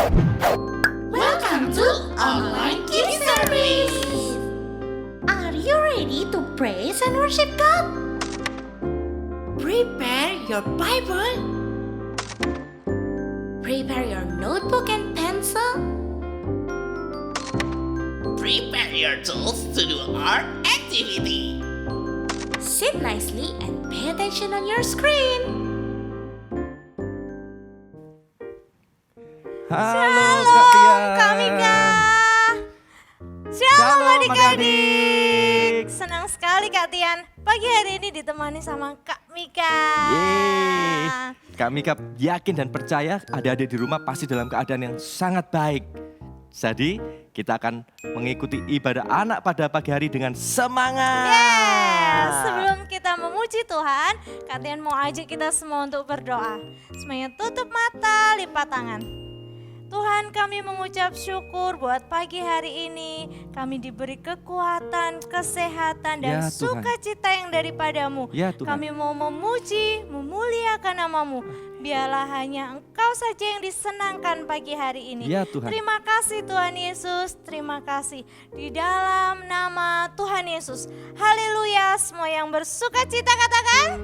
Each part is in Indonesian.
Welcome to Online Kids Service. Are you ready to praise and worship God? Prepare your Bible. Prepare your notebook and pencil. Prepare your tools to do our activity. Sit nicely and pay attention on your screen. Halo Kak Tia. Kak Mika. Shalom, adik-adik. Senang sekali Kak Tian. Pagi hari ini ditemani sama Kak Mika. Yeay. Kak Mika yakin dan percaya adik-adik di rumah pasti dalam keadaan yang sangat baik. Jadi kita akan mengikuti ibadah anak pada pagi hari dengan semangat. Yes. Sebelum kita memuji Tuhan, Kak Tian mau ajak kita semua untuk berdoa. Semuanya tutup mata, lipat tangan. Tuhan, kami mengucap syukur buat pagi hari ini. Kami diberi kekuatan, kesehatan, dan Ya, Tuhan. sukacita yang daripadamu. Ya, Tuhan. Kami mau memuji, memuliakan namamu. Biarlah hanya Engkau saja yang disenangkan pagi hari ini. Ya, Tuhan. Terima kasih Tuhan Yesus, terima kasih. Di dalam nama Tuhan Yesus. Haleluya, semua yang bersukacita katakan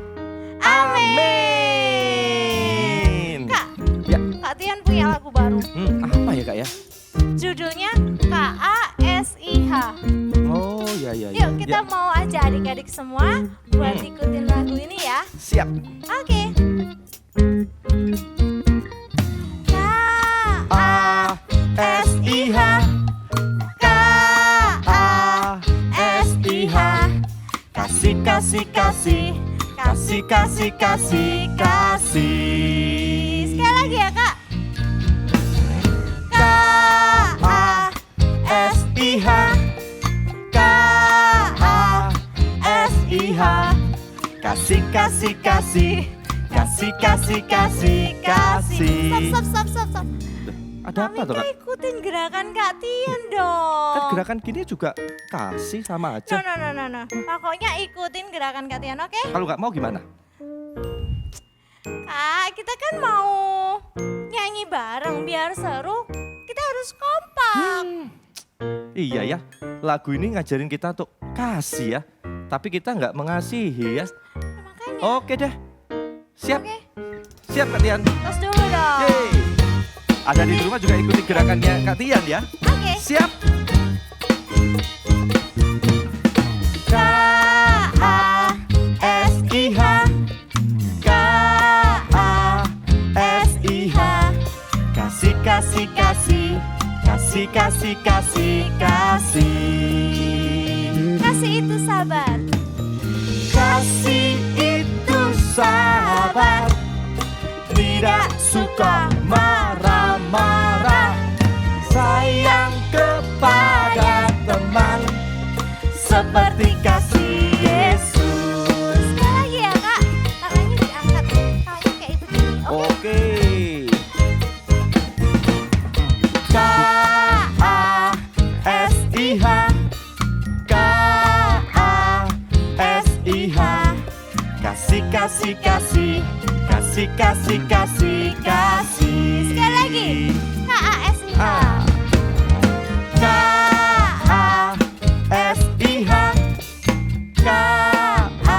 amin. Kak, Ya. Kak Tian punya lagu baru. Apa ya Kak ya? Judulnya KASIH. Oh ya. Yuk kita Ya. mau aja adik-adik semua buat ikutin lagu ini ya. Siap. Oke. KASIH, KASIH, Kasih, kasih, kasih. Kasih, kasih, kasih, kasih. Sekali lagi ya Kak. KASIH, KASIH. Kasih, kasih, kasih. Kasih, kasih, kasih, kasih. Stop. Ada apa tuh Kak? Kak ikutin gerakan Kak Tian dong. Kan gerakan gini juga kasih sama aja. No. Pokoknya ikutin gerakan Kak Tian, oke? Kalau nggak mau gimana? Kak, kita kan mau nyanyi bareng biar seru. Kita harus kompak. Iya ya, lagu ini ngajarin kita untuk kasih ya. Tapi kita nggak mengasihi ya. Makanya. Oke deh, siap. Oke. Siap Kak Tian. Tos dulu dong. Yeay. Ada di rumah juga ikuti gerakannya Kak Tian ya. Oke. Siap. KASIH, KASIH. Kasih, kasih, kasih. Kasih, kasih, kasih, kasih. Kasih itu sabar. Kasih itu sabar, tidak suka marah-marah, sayang kepada teman, seperti kasih Yesus. Sekali lagi ya Kak. Tangannya diangkat. Tangannya kayak begini. Oke. KASIH, KASIH. Kasih, kasih, kasih. Kasih, kasih, kasih, kasih. Sekali lagi. KASIH. KASIH, KASIH.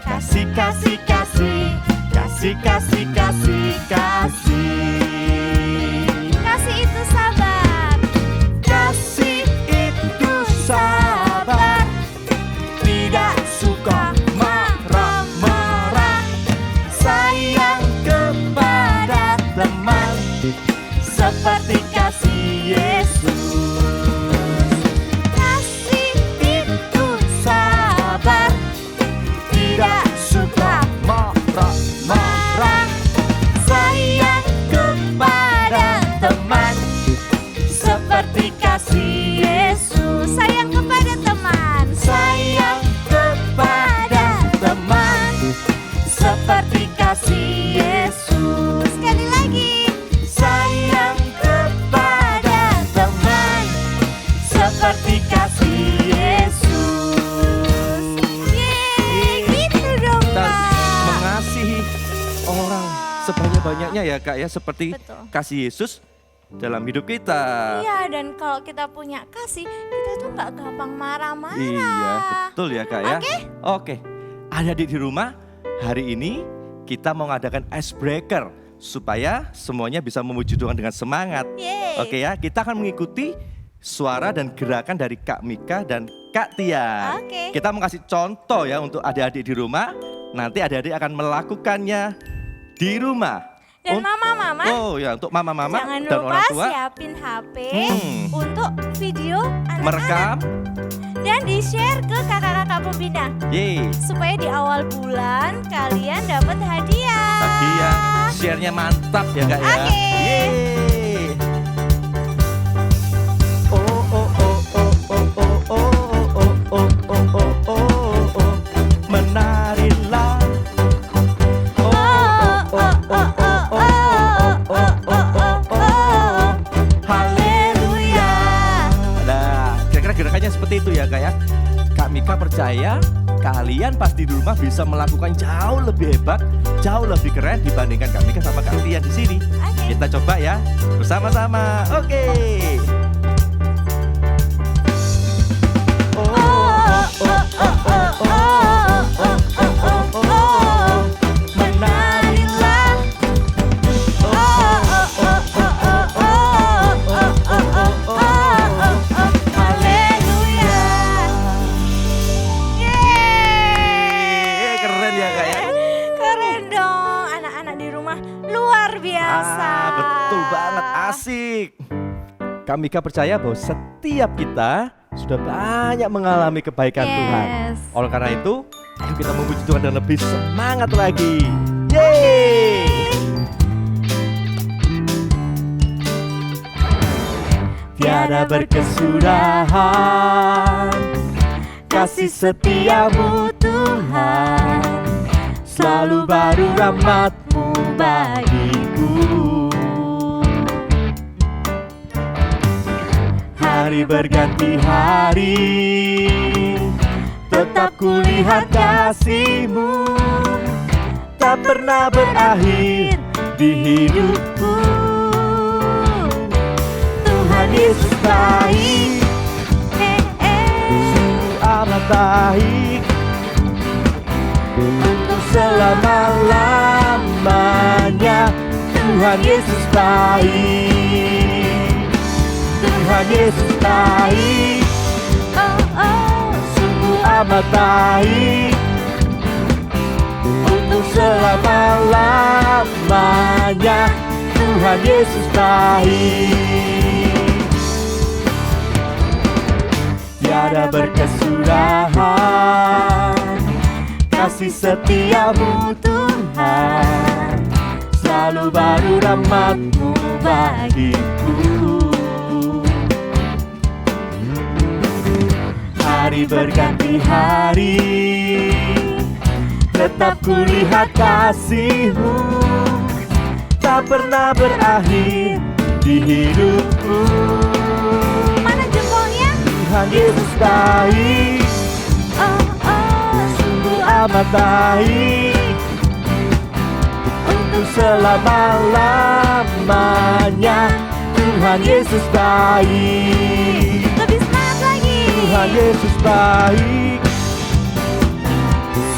Kasih, kasih, kasih. Kasih, kasih, kasih, kasih. Kasih itu sabar. Kasih itu sabar, tidak suka marah-marah, ya Kak ya, seperti Betul. kasih Yesus dalam hidup kita. Iya, dan kalau kita punya kasih, kita tuh nggak gampang marah-marah. Iya, betul ya Kak ya. Oke. Adik-adik di rumah, hari ini kita mau ngadakan icebreaker supaya semuanya bisa memuji Tuhan dengan semangat. Yeay. Oke ya, kita akan mengikuti suara dan gerakan dari Kak Mika dan Kak Tia. Oke. Kita mau kasih contoh ya untuk adik-adik di rumah. Nanti adik-adik akan melakukannya di rumah. Dan mama-mama, Oh ya, untuk mama-mama jangan dan lupa orang tua siapin HP untuk video anak-anak. merekam. Dan di-share ke kakak-kakak pembina. Yeay. Supaya di awal bulan kalian dapat hadiah. Hadiah, share-nya mantap ya Kak ya. Oke. Yeay. Oh oh oh oh oh oh oh oh oh oh oh oh. Menarilah. Oh oh oh oh oh oh oh. Haleluya. Nah, kira-kira gerakannya seperti itu ya Kak ya. Kak Mika percaya kalian pasti di rumah bisa melakukan jauh lebih hebat, jauh lebih keren dibandingkan Kak Mika sama Kak Tia di sini. Oke. Kita coba ya bersama-sama. Oke. Oh, oh, oh, oh, oh, oh, oh, oh, oh. Menarilah. Oh, oh, oh, oh, oh, oh, oh, oh, oh. Haleluya. Yeay, keren ya Kak ya. Keren dong, anak-anak di rumah luar biasa. Betul banget, asik. Kak Mika percaya bahwa setiap kita sudah banyak mengalami kebaikan Yes. Tuhan. Oleh karena itu, ayo kita memuji Tuhan dan lebih semangat lagi. Yeay! Tiada berkesudahan kasih setiamu Tuhan, selalu baru rahmat-Mu bagiku. Hari berganti hari, tetap kulihat kasih-Mu, tak pernah berakhir di hidupku. Tuhan Yesus baik, sungguh amat baik, untuk selama-lamanya. Tuhan Yesus baik, Tuhan Yesus baik, sungguh amat baik, untuk selama-lamanya. Tuhan Yesus baik. Tiada berkesudahan kasih setiamu Tuhan, selalu baru rahmat-Mu bagiku. Hari berganti hari, tetap kulihat kasih-Mu, tak pernah berakhir di hidupku. Mana jempolnya? Tuhan Yesus baik, sungguh amat baik, untuk selama-lamanya. Tuhan Yesus baik, Lebih semangat lagi. Tuhan Yesus baik,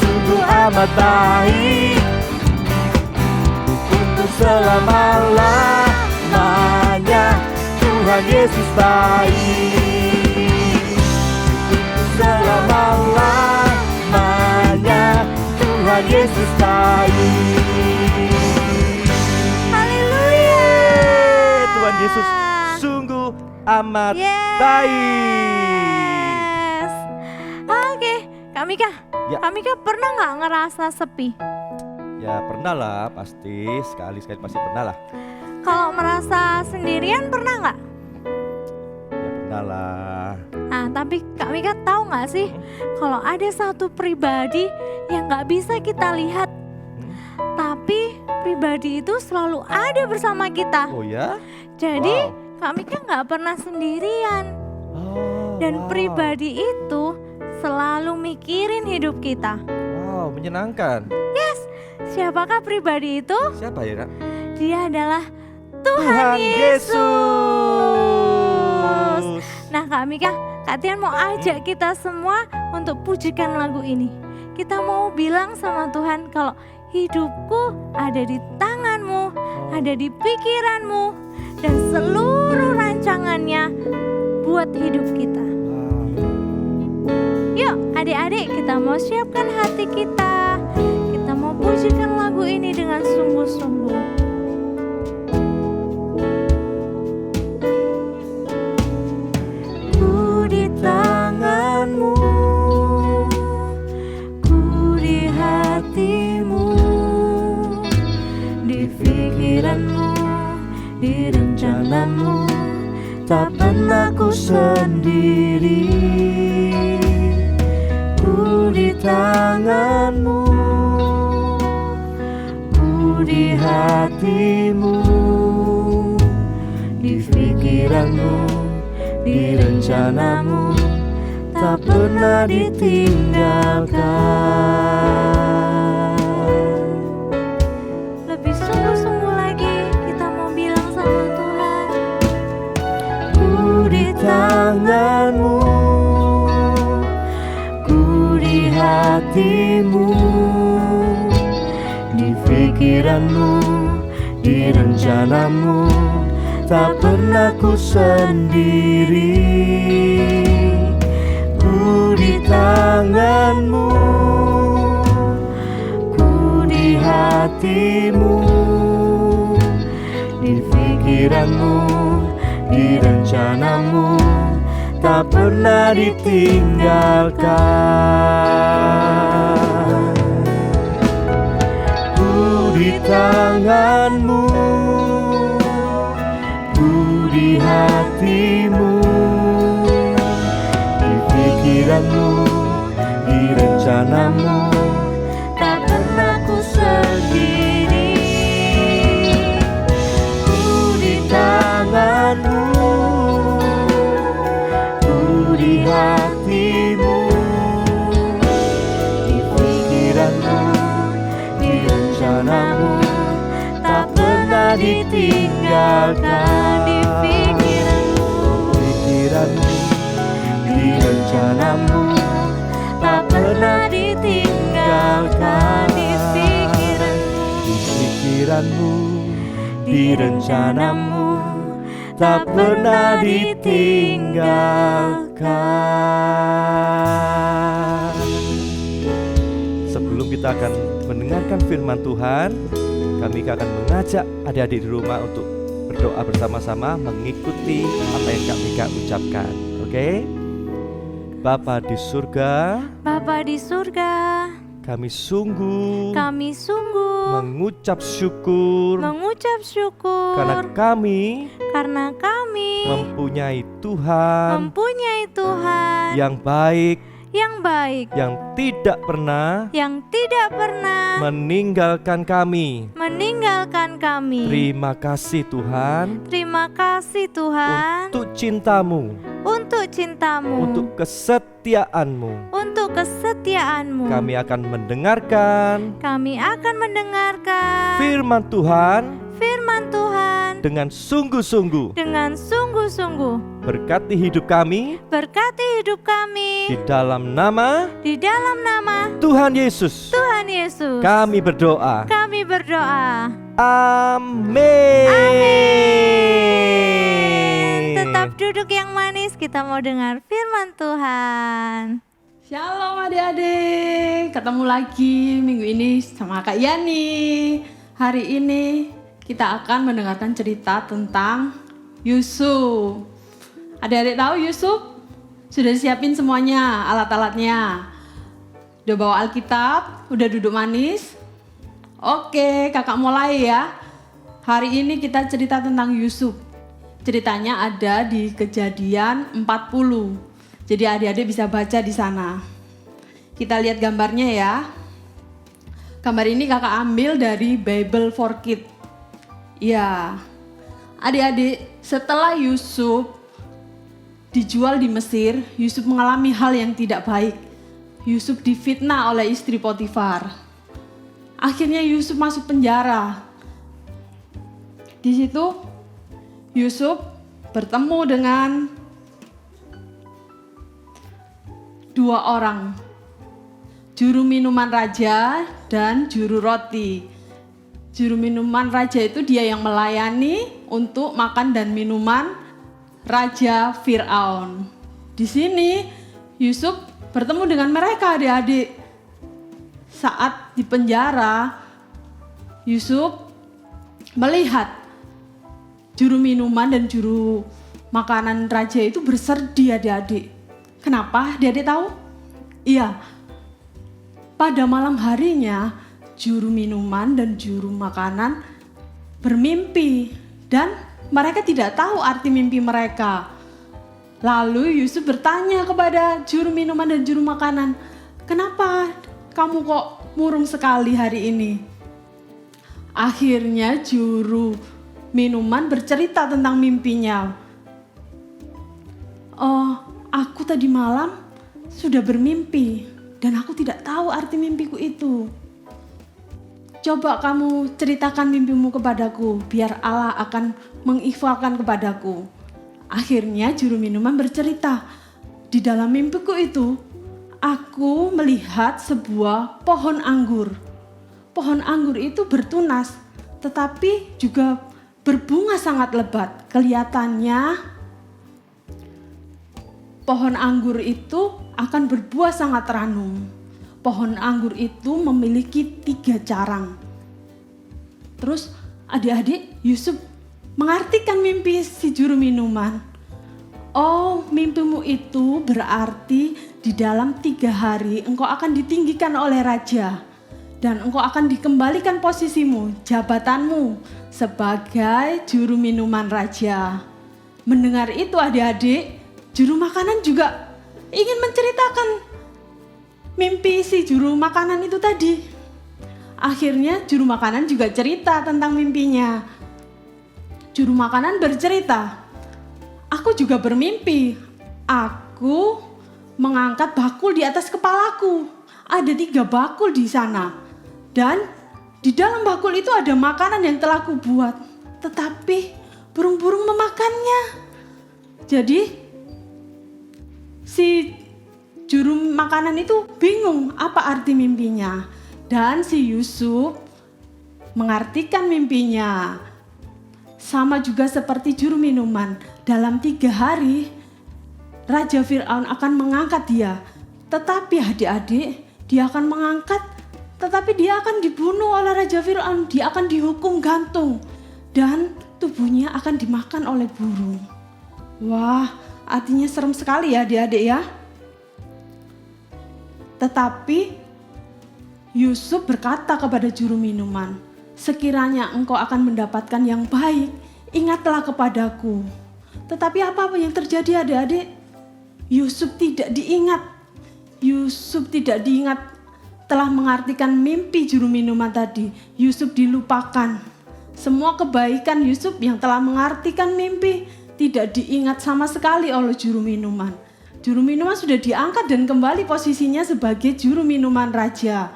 sungguh amat baik, untuk selama-lamanya. Tuhan Yesus baik, untuk selama-lamanya. Tuhan Yesus baik. Haleluya. Tuhan Yesus sungguh amat Yes. baik. Oke, Kak Mika. Ya. Kak Mika pernah nggak ngerasa sepi? Ya pernah lah, pasti sekali-sekali pasti pernah lah. Kalau merasa sendirian pernah nggak? Ya pernah lah. Nah, tapi Kak Mika tahu nggak sih kalau ada satu pribadi yang nggak bisa kita lihat, tapi pribadi itu selalu ada bersama kita. Oh ya? Jadi Wow. Kak Mika nggak pernah sendirian. Oh, Dan wow. pribadi itu selalu mikirin hidup kita. Wow, menyenangkan. Yes, siapakah pribadi itu? Siapa ya Kak? Dia adalah Tuhan Yesus. Nah Kak Mika, Kak Tian mau ajak kita semua untuk pujikan lagu ini. Kita mau bilang sama Tuhan kalau hidupku ada di tangan-Mu, ada di pikiran-Mu, dan seluruh rancangannya buat hidup kita. Yuk adik-adik, kita mau siapkan hati kita. Kita mau pujikan lagu ini dengan sungguh-sungguh. Ku di tangan-Mu, ku di hati-Mu, di pikiran-Mu, di rencana-Mu, tak pernah ku sendiri. Ku di tangan-Mu, ku di hati-Mu, di pikiran-Mu, di rencana-Mu, tak pernah ditinggalkan. Lebih sungguh-sungguh lagi kita mau bilang sama Tuhan. Ku di tangan-Mu, ku di hati-Mu, di pikiran-Mu, di rencana-Mu, tak pernah ku sendiri. Ku di tangan-Mu, ku di hati-Mu, di pikiran-Mu, di rencana-Mu, tak pernah ditinggalkan. Ku di tangan-Mu, di hati-Mu, di pikiran-Mu, di rencana-Mu, tak pernah ku sendiri. Ku di tangan-Mu, ku di hati-Mu, di pikiran-Mu, di rencana-Mu, tak pernah ditinggalkan. Di rencana-Mu, tak pernah ditinggalkan. Di pikiran-Mu, di rencana-Mu, tak pernah ditinggalkan. Sebelum kita akan mendengarkan firman Tuhan, kami akan mengajak adik-adik di rumah untuk berdoa bersama-sama mengikuti apa yang Kak Mika ucapkan. Oke? Bapa di surga, Bapa di surga, kami sungguh mengucap syukur karena kami mempunyai Tuhan yang baik, yang tidak pernah meninggalkan kami. Terima kasih Tuhan untuk cinta-Mu, untuk kesetiaan-Mu. Kami akan mendengarkan firman Tuhan dengan sungguh-sungguh. Berkati hidup kami di dalam nama Tuhan Yesus. Kami berdoa. Amin. Tetap duduk yang manis, kita mau dengar firman Tuhan. Shalom adik-adik, ketemu lagi minggu ini sama Kak Yani. Hari ini kita akan mendengarkan cerita tentang Yusuf. Adik-adik tahu Yusuf? Sudah siapin semuanya alat-alatnya? Udah bawa Alkitab? Udah duduk manis? Oke, kakak mulai ya. Hari ini kita cerita tentang Yusuf. Ceritanya ada di Kejadian 40. Jadi adik-adik bisa baca di sana. Kita lihat gambarnya ya. Gambar ini kakak ambil dari Bible for Kids. Ya, adik-adik, setelah Yusuf dijual di Mesir, Yusuf mengalami hal yang tidak baik. Yusuf difitnah oleh istri Potifar. Akhirnya Yusuf masuk penjara. Di situ Yusuf bertemu dengan dua orang, juru minuman raja dan juru roti. Juru minuman raja itu dia yang melayani untuk makan dan minuman Raja Fir'aun. Di sini Yusuf bertemu dengan mereka adik-adik. Saat di penjara, Yusuf melihat juru minuman dan juru makanan raja itu bersedih adik-adik. Kenapa adik-adik tahu? Iya, pada malam harinya juru minuman dan juru makanan bermimpi dan mereka tidak tahu arti mimpi mereka. Lalu Yusuf bertanya kepada juru minuman dan juru makanan, "Kenapa kamu kok murung sekali hari ini?" Akhirnya juru minuman bercerita tentang mimpinya. "Oh, aku tadi malam sudah bermimpi dan aku tidak tahu arti mimpiku itu. Coba kamu ceritakan mimpimu kepadaku, biar Allah akan mengikhlaskan kepadaku." Akhirnya juru minuman bercerita, "Di dalam mimpiku itu, aku melihat sebuah pohon anggur. Pohon anggur itu bertunas, tetapi juga berbunga sangat lebat. Kelihatannya pohon anggur itu akan berbuah sangat ranum. Pohon anggur itu memiliki 3 carang." Terus adik-adik Yusuf mengartikan mimpi si juru minuman. "Oh, mimpimu itu berarti di dalam 3 hari engkau akan ditinggikan oleh raja. Dan engkau akan dikembalikan posisimu, jabatanmu sebagai juru minuman raja." Mendengar itu adik-adik, juru makanan juga ingin menceritakan mimpi si juru makanan itu tadi. Akhirnya juru makanan juga cerita tentang mimpinya. Juru makanan bercerita, "Aku juga bermimpi. Aku mengangkat bakul di atas kepalaku. Ada 3 bakul di sana. Dan di dalam bakul itu ada makanan yang telah aku buat. Tetapi burung-burung memakannya." Jadi si juru makanan itu bingung apa arti mimpinya. Dan si Yusuf mengartikan mimpinya. Sama juga seperti juru minuman. Dalam 3 hari Raja Fir'aun akan mengangkat dia. Tetapi adik-adik, dia akan mengangkat, tetapi dia akan dibunuh oleh Raja Fir'aun. Dia akan dihukum gantung. Dan tubuhnya akan dimakan oleh burung. Wah, artinya serem sekali ya adik-adik ya. Tetapi Yusuf berkata kepada juru minuman, "Sekiranya engkau akan mendapatkan yang baik, ingatlah kepadaku." Tetapi apa yang terjadi adik-adik? Yusuf tidak diingat. Yusuf tidak diingat telah mengartikan mimpi juru minuman tadi. Yusuf dilupakan. Semua kebaikan Yusuf yang telah mengartikan mimpi tidak diingat sama sekali oleh juru minuman. Juru minuman sudah diangkat dan kembali posisinya sebagai juru minuman raja.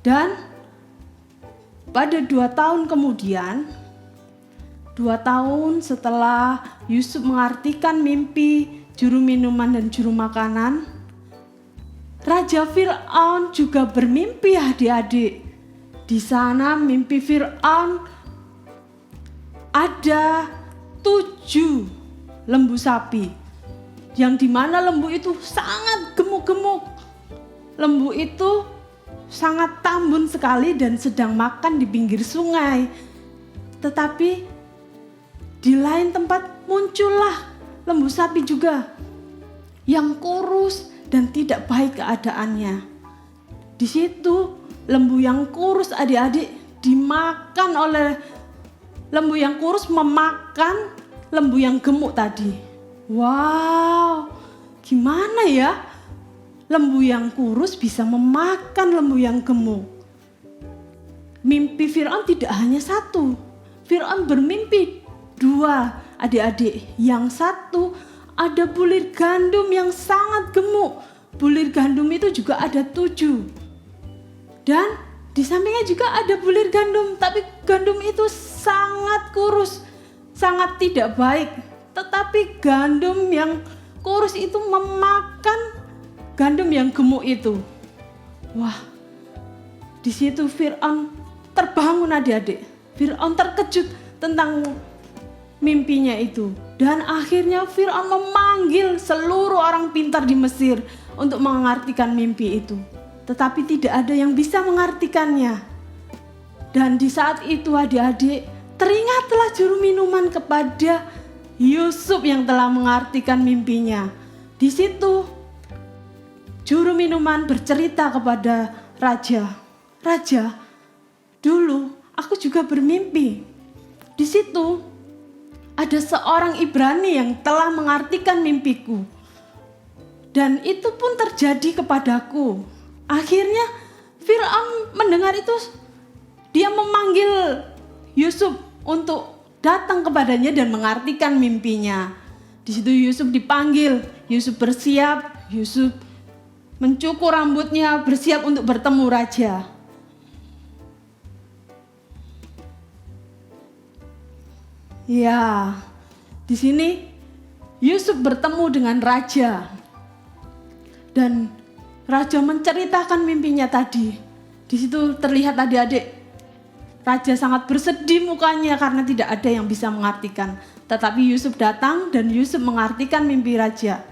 Dan pada 2 tahun kemudian, 2 tahun setelah Yusuf mengartikan mimpi juru minuman dan juru makanan, Raja Fir'aun juga bermimpi adik-adik. Di sana mimpi Fir'aun ada 7 lembu sapi. Yang dimana lembu itu sangat gemuk-gemuk. Lembu itu sangat tambun sekali dan sedang makan di pinggir sungai. Tetapi di lain tempat muncullah lembu sapi juga yang kurus dan tidak baik keadaannya. Di situ lembu yang kurus adik-adik dimakan oleh lembu yang kurus memakan lembu yang gemuk tadi. Wow, gimana ya? Lembu yang kurus bisa memakan lembu yang gemuk. Mimpi Fir'aun tidak hanya 1. Fir'aun bermimpi 2 adik-adik. Yang satu ada bulir gandum yang sangat gemuk. Bulir gandum itu juga ada 7. Dan di sampingnya juga ada bulir gandum tapi gandum itu sangat kurus, sangat tidak baik. Tetapi gandum yang kurus itu memakan gandum yang gemuk itu. Wah, di situ Fir'aun terbangun adik-adik. Fir'aun terkejut tentang mimpinya itu. Dan akhirnya Fir'aun memanggil seluruh orang pintar di Mesir untuk mengartikan mimpi itu. Tetapi tidak ada yang bisa mengartikannya. Dan di saat itu adik-adik, teringatlah juru minuman kepada Yusuf yang telah mengartikan mimpinya. Di situ juru minuman bercerita kepada raja, "Raja, dulu aku juga bermimpi. Di situ ada seorang Ibrani yang telah mengartikan mimpiku. Dan itu pun terjadi kepadaku." Akhirnya Fir'aun mendengar itu, dia memanggil Yusuf untuk datang kepadanya dan mengartikan mimpinya. Di situ Yusuf dipanggil, Yusuf bersiap, Yusuf mencukur rambutnya, bersiap untuk bertemu raja. Ya, di sini Yusuf bertemu dengan raja. Dan raja menceritakan mimpinya tadi. Di situ terlihat adik-adik, raja sangat bersedih mukanya karena tidak ada yang bisa mengartikan. Tetapi Yusuf datang dan Yusuf mengartikan mimpi raja.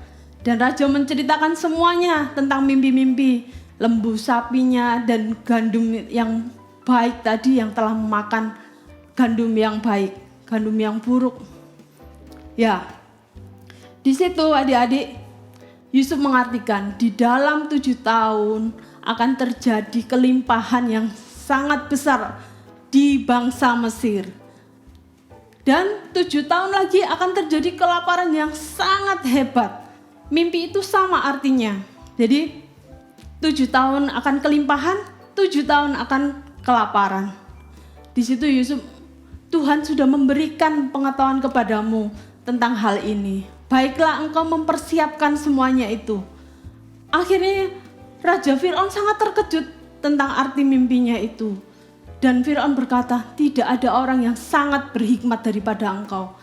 Dan raja menceritakan semuanya tentang mimpi-mimpi lembu sapinya dan gandum yang baik tadi yang telah memakan gandum yang baik, gandum yang buruk. Ya, di situ adik-adik, Yusuf mengartikan di dalam 7 tahun akan terjadi kelimpahan yang sangat besar di bangsa Mesir. Dan 7 tahun lagi akan terjadi kelaparan yang sangat hebat. Mimpi itu sama artinya. Jadi 7 tahun akan kelimpahan, 7 tahun akan kelaparan. Di situ Yusuf, Tuhan sudah memberikan pengetahuan kepadamu tentang hal ini. Baiklah engkau mempersiapkan semuanya itu. Akhirnya Raja Fir'aun sangat terkejut tentang arti mimpinya itu. Dan Fir'aun berkata, tidak ada orang yang sangat berhikmat daripada engkau.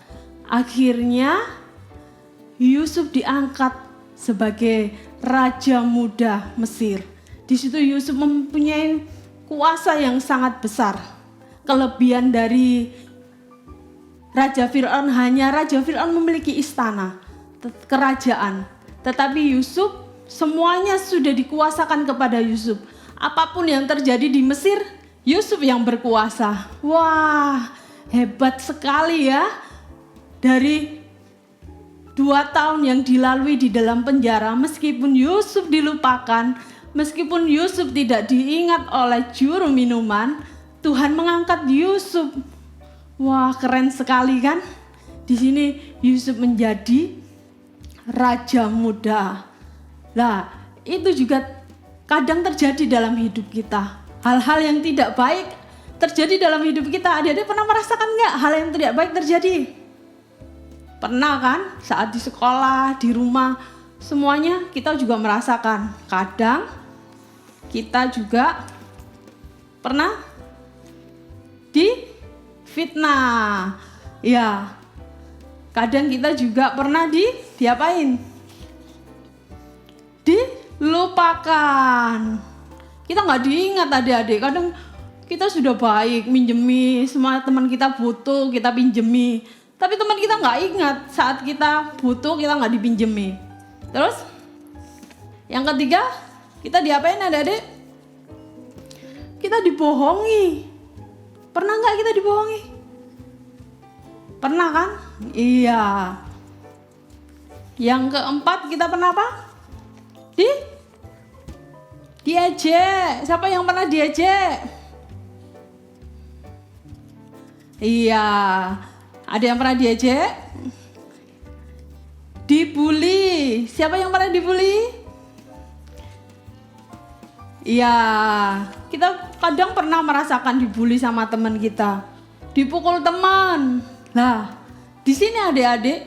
Akhirnya Yusuf diangkat sebagai raja muda Mesir. Di situ Yusuf mempunyai kuasa yang sangat besar. Kelebihan dari Raja Fir'aun, hanya Raja Fir'aun memiliki istana, kerajaan. Tetapi Yusuf, semuanya sudah dikuasakan kepada Yusuf. Apapun yang terjadi di Mesir, Yusuf yang berkuasa. Wah, hebat sekali ya. Dari 2 tahun yang dilalui di dalam penjara, meskipun Yusuf dilupakan, meskipun Yusuf tidak diingat oleh juru minuman, Tuhan mengangkat Yusuf. Wah, keren sekali kan? Di sini Yusuf menjadi raja muda. Nah, itu juga kadang terjadi dalam hidup kita. Hal-hal yang tidak baik terjadi dalam hidup kita. Adik-adik pernah merasakan nggak hal yang tidak baik terjadi? Pernah kan? Saat di sekolah, di rumah, semuanya kita juga merasakan. Kadang kita juga pernah difitnah. Ya, kadang kita juga pernah diapain? Dilupakan. Kita nggak diingat adik-adik. Kadang kita sudah baik, minjemi, semua teman kita butuh, kita pinjemi. Tapi teman kita nggak ingat saat kita butuh, kita nggak dipinjemi. Terus yang ketiga, kita diapain adik-adik? Kita dibohongi. Pernah nggak kita dibohongi? Pernah kan? Iya. Yang keempat, kita pernah apa? Diejek. Siapa yang pernah diejek? Iya. Ada yang pernah diejek? Dibully. Siapa yang pernah dibully? Iya. Kita kadang pernah merasakan dibully sama teman kita. Dipukul teman. Nah, di sini adik-adik,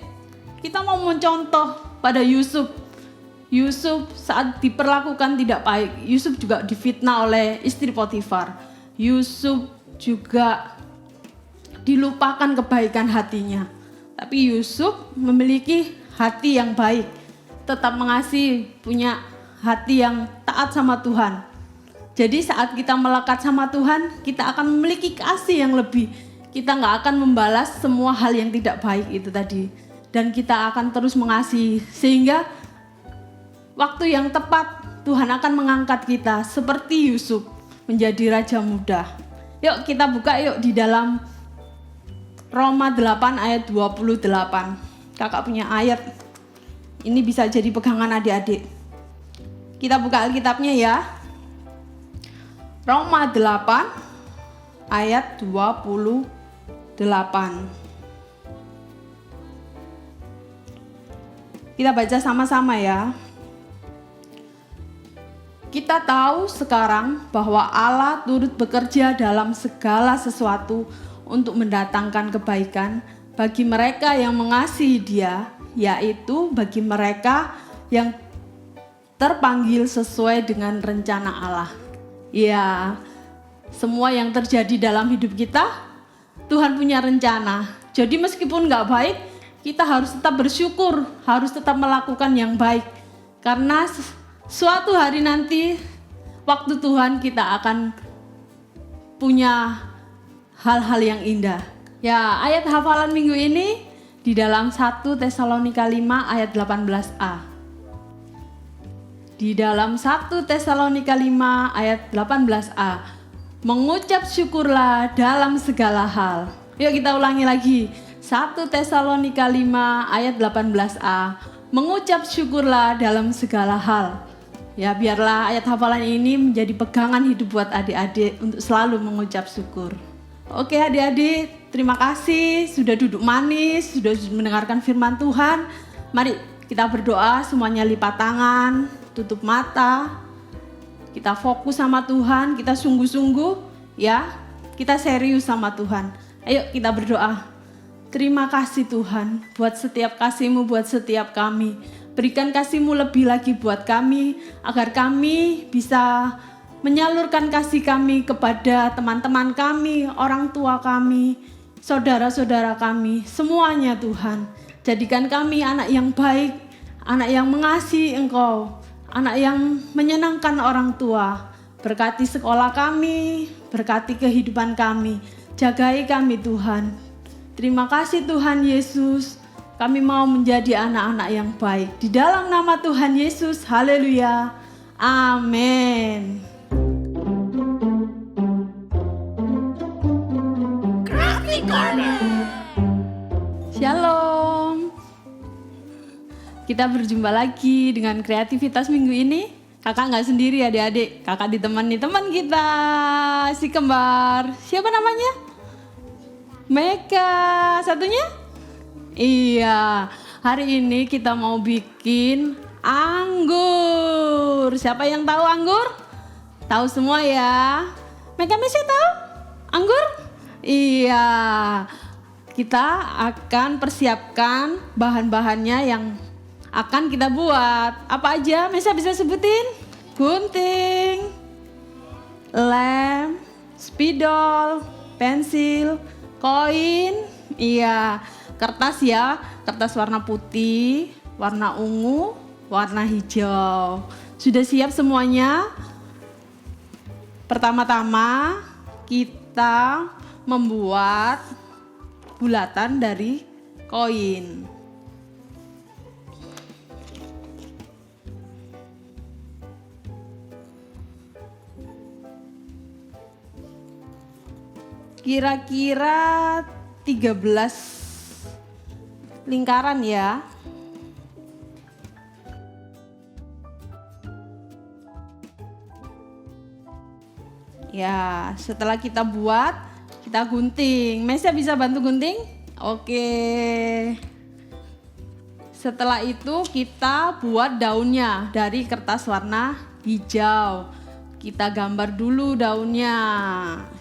kita mau mencontoh pada Yusuf. Yusuf saat diperlakukan tidak baik. Yusuf juga difitnah oleh istri Potifar. Yusuf juga dilupakan kebaikan hatinya. Tapi Yusuf memiliki hati yang baik, tetap mengasihi, punya hati yang taat sama Tuhan. Jadi saat kita melekat sama Tuhan, kita akan memiliki kasih yang lebih. Kita nggak akan membalas semua hal yang tidak baik itu tadi. Dan kita akan terus mengasihi, sehingga waktu yang tepat Tuhan akan mengangkat kita seperti Yusuf menjadi raja muda. Yuk kita buka yuk di dalam Roma 8 ayat 28. Kakak punya ayat. Ini bisa jadi pegangan adik-adik. Kita buka Alkitabnya ya. Roma 8 ayat 28. Kita baca sama-sama ya. Kita tahu sekarang bahwa Allah turut bekerja dalam segala sesuatu untuk mendatangkan kebaikan bagi mereka yang mengasihi Dia, yaitu bagi mereka yang terpanggil sesuai dengan rencana Allah. Ya, semua yang terjadi dalam hidup kita, Tuhan punya rencana. Jadi meskipun gak baik, kita harus tetap bersyukur, harus tetap melakukan yang baik. Karena suatu hari nanti, waktu Tuhan kita akan punya hal-hal yang indah. Ya, ayat hafalan minggu ini di dalam 1 Tesalonika 5 ayat 18a. Di dalam 1 Tesalonika 5 ayat 18a. Mengucap syukurlah dalam segala hal. Yuk kita ulangi lagi. 1 Tesalonika 5 ayat 18a. Mengucap syukurlah dalam segala hal. Ya, biarlah ayat hafalan ini menjadi pegangan hidup buat adik-adik untuk selalu mengucap syukur. Oke adik-adik, terima kasih sudah duduk manis, sudah mendengarkan firman Tuhan. Mari kita berdoa, semuanya lipat tangan, tutup mata. Kita fokus sama Tuhan, kita sungguh-sungguh ya. Kita serius sama Tuhan. Ayo kita berdoa. Terima kasih Tuhan buat setiap kasih-Mu buat setiap kami. Berikan kasih-Mu lebih lagi buat kami, agar kami bisa menyalurkan kasih kami kepada teman-teman kami, orang tua kami, saudara-saudara kami, semuanya Tuhan. Jadikan kami anak yang baik, anak yang mengasihi Engkau, anak yang menyenangkan orang tua. Berkati sekolah kami, berkati kehidupan kami, jagai kami Tuhan. Terima kasih Tuhan Yesus. Kami mau menjadi anak-anak yang baik. Di dalam nama Tuhan Yesus, haleluya. Amin. Graphic Corner. Shalom. Kita berjumpa lagi dengan kreativitas minggu ini. Kakak nggak sendiri adik-adik. Kakak ditemani teman kita, si kembar. Siapa namanya? Meka. Satunya? Iya, hari ini kita mau bikin anggur. Siapa yang tahu anggur? Tahu semua ya? Meka Mesya tahu anggur? Iya, kita akan persiapkan bahan-bahannya yang akan kita buat. Apa aja? Mesya bisa sebutin? Gunting, lem, spidol, pensil, koin, iya. Kertas ya, kertas warna putih, warna ungu, warna hijau. Sudah siap semuanya? Pertama-tama kita membuat bulatan dari koin. Kira-kira 13 lingkaran ya. Ya, setelah kita buat, kita gunting. Mesya bisa bantu gunting? Oke. Setelah itu kita buat daunnya dari kertas warna hijau. Kita gambar dulu daunnya.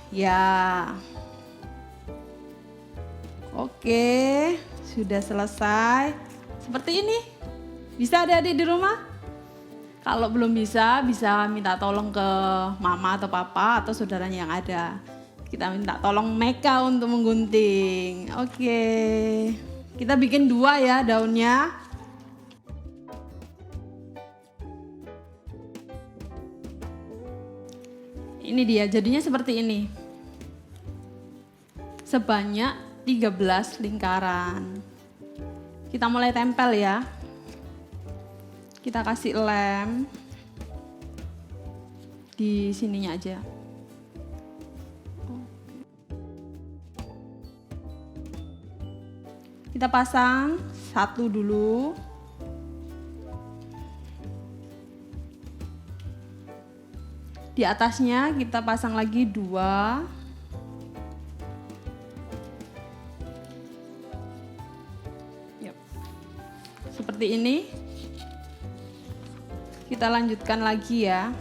Ya. Oke. Sudah selesai. Seperti ini. Bisa adik-adik di rumah? Kalau belum bisa minta tolong ke mama atau papa atau saudaranya yang ada. Kita minta tolong Meka untuk menggunting. Oke. Kita bikin 2 ya daunnya. Ini dia, jadinya seperti ini. Sebanyak 13 lingkaran. Kita mulai tempel ya. Kita kasih lem di sininya aja. Kita pasang 1 dulu. Di atasnya kita pasang lagi 2. Yap. Seperti ini. Kita lanjutkan lagi ya.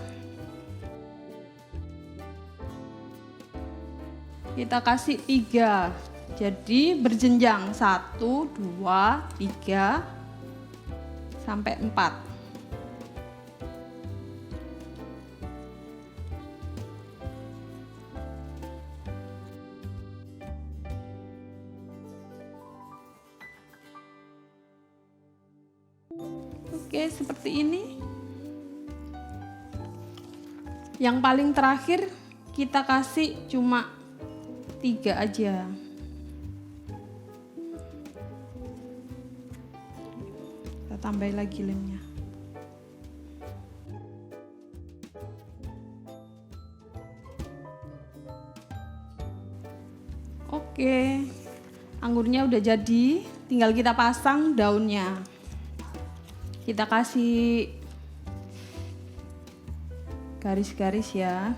Kita kasih 3. Jadi berjenjang 1, 2, 3 sampai 4. Oke, seperti ini. Yang paling terakhir kita kasih cuma 3 aja. Kita tambahin lagi lemnya. Oke, anggurnya udah jadi, tinggal kita pasang daunnya. Kita kasih garis-garis ya.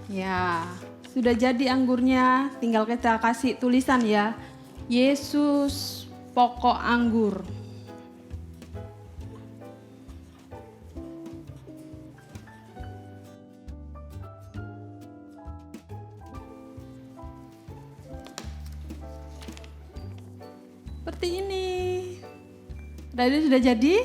Ya, sudah jadi anggurnya, tinggal kita kasih tulisan ya. Yesus pokok anggur. Seperti ini. Tadi sudah jadi.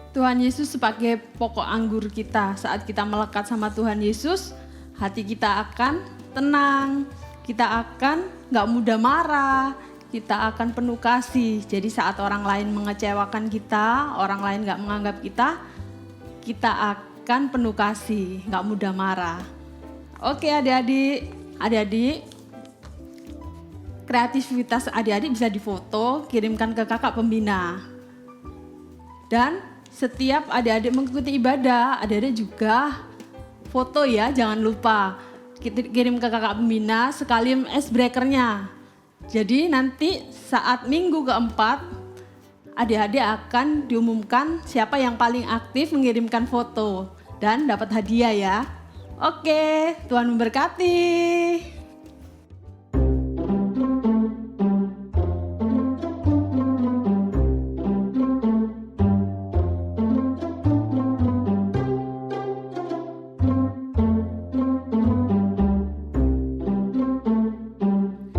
Tuhan Yesus sebagai pokok anggur kita. Saat kita melekat sama Tuhan Yesus, hati kita akan tenang, kita akan gak mudah marah, kita akan penuh kasih. Jadi saat orang lain mengecewakan kita, orang lain gak menganggap kita akan penuh kasih, gak mudah marah. Oke adik-adik, kreativitas adik-adik bisa difoto, kirimkan ke kakak pembina. Dan setiap adik-adik mengikuti ibadah, adik-adik juga foto ya, jangan lupa. Kirim ke kakak pembina sekalian icebreaker-nya. Jadi nanti saat minggu keempat, adik-adik akan diumumkan siapa yang paling aktif mengirimkan foto dan dapat hadiah ya. Oke, Tuhan memberkati.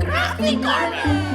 Crafty Corner.